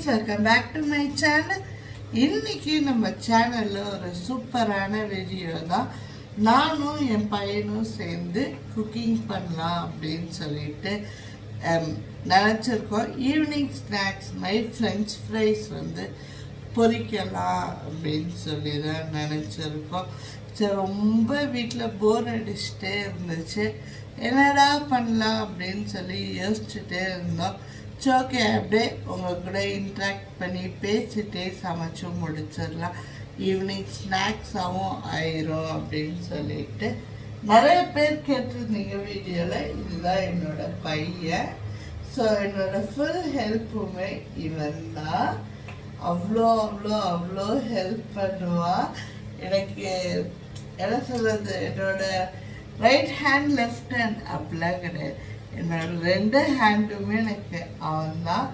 friends, welcome back to my channel. இன்னைக்கு நம்ம சேனல்ல ஒரு சூப்பரான வீடியோ தான். நானும் என் பையனும் சேர்ந்து குக்கிங் பண்ணலாம் அப்படின்னு சொல்லிட்டு நினச்சிருக்கோம். ஈவினிங் ஸ்நாக்ஸ் மாதிரி ஃப்ரெஞ்ச் ஃப்ரைஸ் வந்து பொரிக்கலாம் அப்படின்னு சொல்லி தான் நினச்சிருக்கோம். சரி, ரொம்ப வீட்டில் போர் அடிச்சுட்டே இருந்துச்சு. என்னடா பண்ணலாம் அப்படின்னு சொல்லி யோசிச்சுட்டே இருந்தோம். ஓகே, அப்படியே உங்கள் கூட இன்ட்ராக்ட் பண்ணி பேசிட்டே சமைச்சு முடிச்சிடலாம். ஈவினிங் ஸ்நாக்ஸாகவும் ஆயிரும் அப்படின்னு சொல்லிட்டு நிறைய பேர் கேட்டிருந்தீங்க வீடியோவில். இதுதான் என்னோட பையன். ஸோ என்னோட ஃபுல் ஹெல்ப்புமே இவன் தான். அவ்வளோ அவ்வளோ அவ்வளோ ஹெல்ப் பண்ணுவான். எனக்கு என்ன சொல்கிறது, என்னோட ரைட் ஹேண்ட் லெஃப்ட் ஹேண்ட் அப்படிலாம் கிடையாது. என்னோட ரெண்டு ஹேண்டுமே எனக்கு அவன் தான்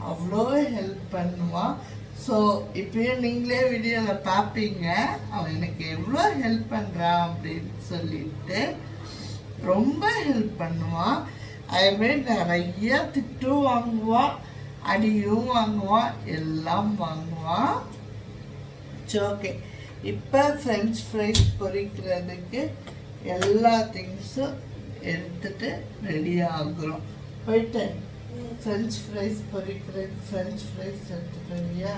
அவ்வளோ ஹெல்ப் பண்ணுவான். ஸோ இப்பயும் நீங்களே வீடியோவில் பார்ப்பீங்க அவன் எனக்கு எவ்வளோ ஹெல்ப் பண்ணுறான் அப்படின்னு சொல்லிட்டு. ரொம்ப ஹெல்ப் பண்ணுவான். அதுமாரி நிறைய திட்டும் வாங்குவான், அடியும் வாங்குவான், எல்லாம் வாங்குவான். ஓகே, இப்போ ஃப்ரெஞ்ச் ஃப்ரைஸ் பொரிக்கிறதுக்கு எல்லா திங்ஸும் எடுத்துட்டு ரெடி ஆகுறோம். போயிட்டு ஃப்ரெஞ்ச் ஃப்ரைஸ் பொரிக்கிறேன். ஃப்ரெஞ்ச் ஃப்ரைஸ் எடுத்துக்கிறியா?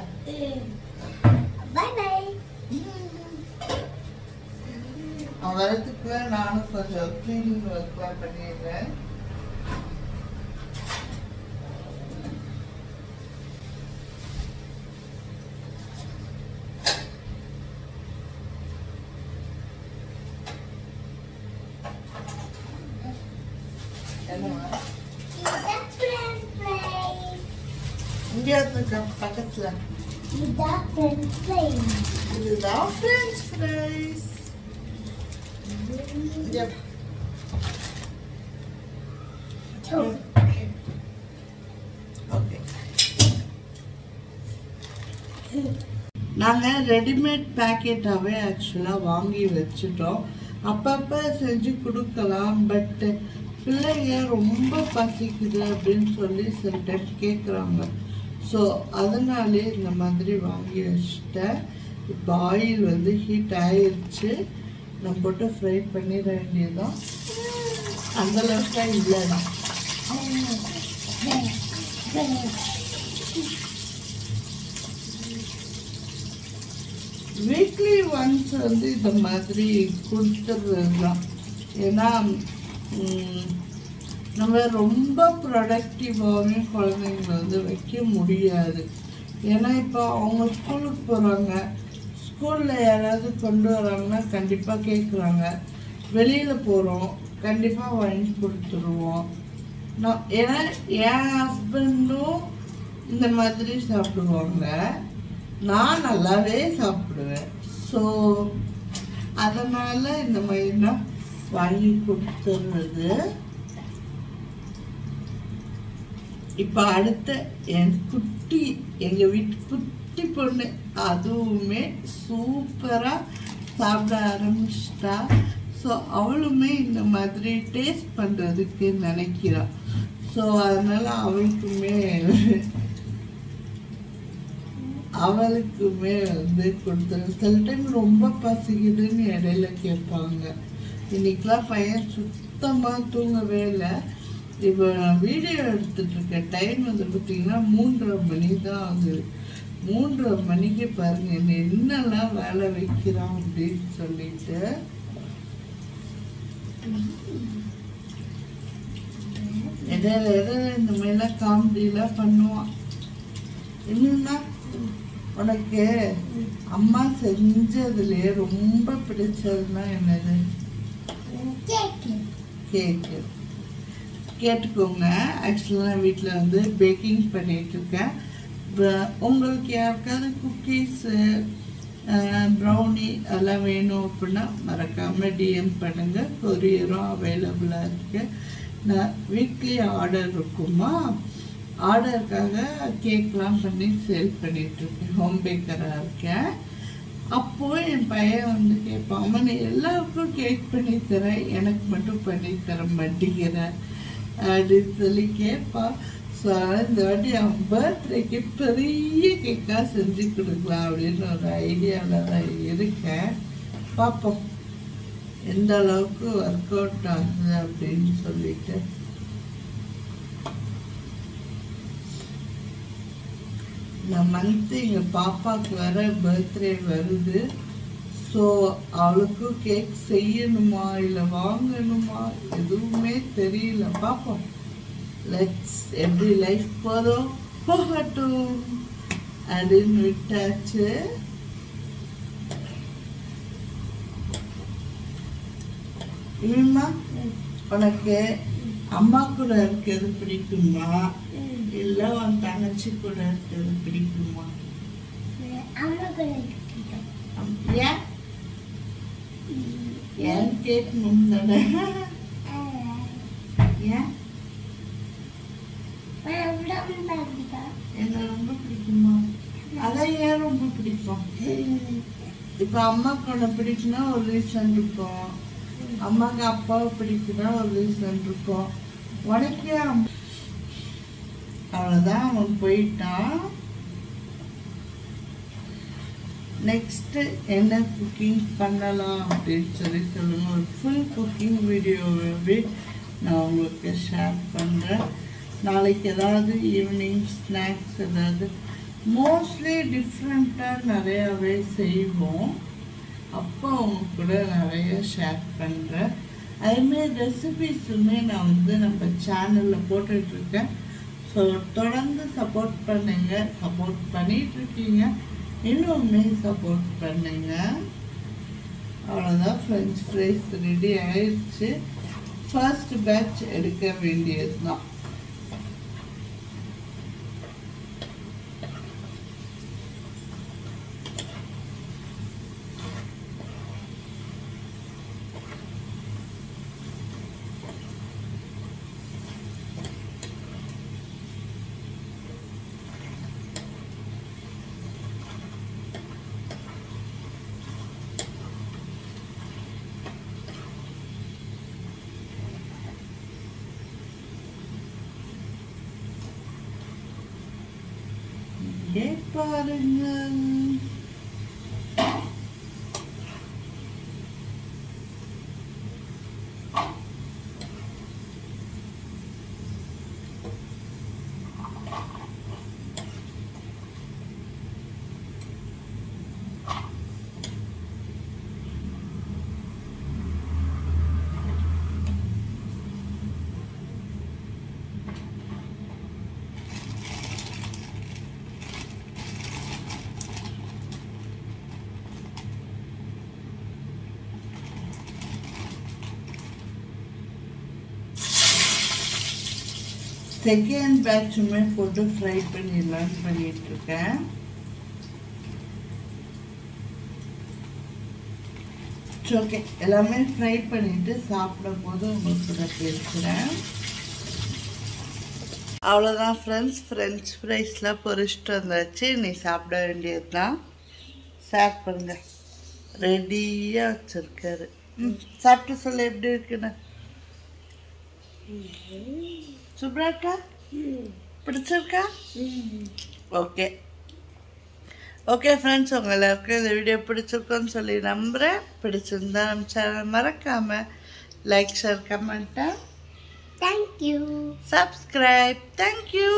அவன் வரதுக்குள்ள நானும் கொஞ்சம் க்ளீனிங் ஒர்க்லாம் பண்ணிடுறேன். இங்கே பக்கத்துல இதுதான் ஃப்ரெஞ்ச் ஃப்ரைஸ். ஓகே, நாங்கள் ரெடிமேட் பேக்கெட்டாகவே ஆக்சுவலாக வாங்கி வச்சுட்டோம். அப்பப்போ செஞ்சு கொடுக்கலாம். பட் பிள்ளைங்க ரொம்ப பசிக்குது அப்படின்னு சொல்லி சில டைம் கேட்குறாங்க. ஸோ அதனாலே இந்த மாதிரி வாங்கி வச்சுட்டேன். இப்போ ஆயில் வந்து ஹீட் ஆயிடுச்சு. நம்ம போட்டு ஃப்ரை பண்ணிட வேண்டியதுதான். அந்தளவுக்கு இல்லைனா வீக்லி ஒன்ஸ் வந்து இந்த மாதிரி கொடுத்துடுறது தான். ஏன்னா நம்ம ரொம்ப ப்ரொடக்டிவாகவும் குழந்தைங்களை வந்து வைக்க முடியாது. ஏன்னா இப்போ அவங்க ஸ்கூலுக்கு போகிறாங்க, ஸ்கூலில் யாராவது கொண்டு வராங்கன்னா கண்டிப்பாக கேட்குறாங்க. வெளியில் போகிறோம், கண்டிப்பாக வாங்கி கொடுத்துருவோம். ஏன்னா என் ஹஸ்பண்டும் இந்த மாதிரி சாப்பிடுவாங்க, நான் நல்லாவே சாப்பிடுவேன். ஸோ அதனால் இந்த மாதிரி தான் வாங்கி கொடுத்துடுறது. இப்போ அடுத்த என் குட்டி, எங்கள் வீட்டு குட்டி பொண்ணு, அதுவுமே சூப்பராக சாப்பிட ஆரம்பிச்சிட்டா. ஸோ அவளுமே இந்த மாதிரி டேஸ்ட் பண்ணுறதுக்கு நினைக்கிறாள். ஸோ அதனால் அவளுக்குமே வந்து கொடுத்துரு. சில டைம் ரொம்ப பசிக்குதுன்னு இடையில கேட்பாங்க. இன்னைக்கெலாம் பையன் சுத்தமாக தூங்கவே இல்லை. இப்போ நான் வீடியோ எடுத்துட்ருக்க டைம் வந்து பார்த்திங்கன்னா 3:30 மணி தான் ஆகுது. 3:30 மணிக்கு பாருங்கள் என்னெல்லாம் வேலை வைக்கிறான் அப்படின்னு சொல்லிட்டு. இடையில இந்த மாதிரிலாம் காமெடியெலாம் பண்ணுவான். என்னன்னா, உனக்கு அம்மா செஞ்சதுலேயே ரொம்ப பிடிச்சதுன்னா என்னது? கேக்கு. கேட்டுக்கோங்க. ஆக்சுவலாக வீட்டில் வந்து பேக்கிங் பண்ணிகிட்ருக்கேன். உங்களுக்கு யாருக்காவது குக்கீஸு, ப்ரௌனி அதெல்லாம் வேணும் அப்படின்னா மறக்காமல் டிஎம் பண்ணுங்கள். கொரியரும் அவைலபிளாக இருக்குது. நான் வீக்லி ஆர்டர் இருக்குமா, ஆர்டருக்காக கேக்லாம் பண்ணி சேல் பண்ணிகிட்ருக்கேன். ஹோம் பேக்கராக இருக்கேன். அப்போது என் பையன் வந்து கேட்பான், அம்மா நீ எல்லாருக்கும் கேக் பண்ணித்தரேன், எனக்கு மட்டும் பண்ணித்தர மாட்டேங்கிற அப்படின்னு சொல்லி கேட்பான். ஸோ இந்த வாட்டி அவன் பர்த்டேக்கு பெரிய கேக்காக செஞ்சு கொடுக்கலாம் அப்படின்னு ஒரு ஐடியாவில் தான் இருக்கேன். பார்ப்போம் எந்த அளவுக்கு ஒர்க் அவுட் ஆகுது அப்படின்னு சொல்லிட்டு. இந்த மந்த்து எங்கள் பாப்பாவுக்கு வர பர்த்டே வருது. ஸோ அவளுக்கு கேக் செய்யணுமா இல்லை வாங்கணுமா எதுவுமே தெரியல. பார்ப்போம். லெட்ஸ் எப்படி லைஃப் போகட்டும் அப்படின்னு விட்டாச்சு. இனிமா உனக்கு அம்மா கூட இருக்கிறது பிடிக்குமா இல்லை உன் தங்கச்சி கூட இருக்கிறது பிடிக்குமா? ஏன் ஏன் கேட்கணும் தானே? ஏன் என்ன ரொம்ப பிடிக்குமா? அதான் ஏன் ரொம்ப பிடிக்கும்? இப்போ அம்மாவுக்கு ஒன்று பிடிக்குன்னா ஒரு ரீசன் இருக்கும், அம்மாவுக்கு அப்பாவை பிடிக்குன்னா ஒரு ரீசன் இருக்கும். உனக்கே அவ்வளோதான், அவன் போயிட்டான். நெக்ஸ்ட்டு என்ன குக்கிங் பண்ணலாம் அப்படின்னு சொல்லுங்க. ஒரு ஃபுல் குக்கிங் வீடியோவே நான் உங்களுக்கு ஷேர் பண்ணுறேன். நாளைக்கு ஏதாவது ஈவினிங் ஸ்நாக்ஸ் ஏதாவது மோஸ்ட்லி டிஃப்ரெண்ட்டாக நிறையாவே செய்வோம். அப்போ அவங்க கூட நிறைய ஷேர் பண்ணுறேன். அதுமாரி ரெசிபீஸுமே நான் நம்ம சேனலில் போட்டுட்ருக்கேன். ஸோ தொடர்ந்து சப்போர்ட் பண்ணுங்க. சப்போர்ட் பண்ணிகிட்ருக்கீங்க, இன்னுமே சப்போர்ட் பண்ணுங்க. அவ்வளோதான். ஃப்ரெஞ்ச் ஃப்ரைஸ் ரெடி ஆயிடுச்சு. ஃபர்ஸ்ட் பேட்ச் எடுக்க வேண்டியது தான். பாருங்கள், செகண்ட் பேட்சுமே போட்டு ஃப்ரை பண்ணிடலான்னு பண்ணிட்டுருக்கேன். ஓகே, எல்லாமே ஃப்ரை பண்ணிவிட்டு சாப்பிடும் போது உங்களுக்கு நான் பேசுகிறேன். அவ்வளோதான் ஃப்ரெண்ட்ஸ், ஃப்ரெஞ்ச் ஃப்ரைஸ்லாம் பொரிச்சிட்டு வந்தாச்சு. நீ சாப்பிட வேண்டியது தான். ஷேர் பண்ணுங்க. ரெடியாக வச்சுருக்காரு. சாப்பிட்டு சொல்ல எப்படி இருக்குன்னு. சூப்பரா இருக்கா? பிடிச்சிருக்கா? ஓகே ஓகே ஃப்ரெண்ட்ஸ், உங்கள் எல்லாருக்கும் இந்த வீடியோ பிடிச்சிருக்கோன்னு சொல்லி நம்புகிறேன். பிடிச்சிருந்தா நம்ம சேனல் மறக்காமல் லைக், ஷேர், கமெண்ட்டாக, தேங்க்யூ, சப்ஸ்கிரைப், தேங்க்யூ.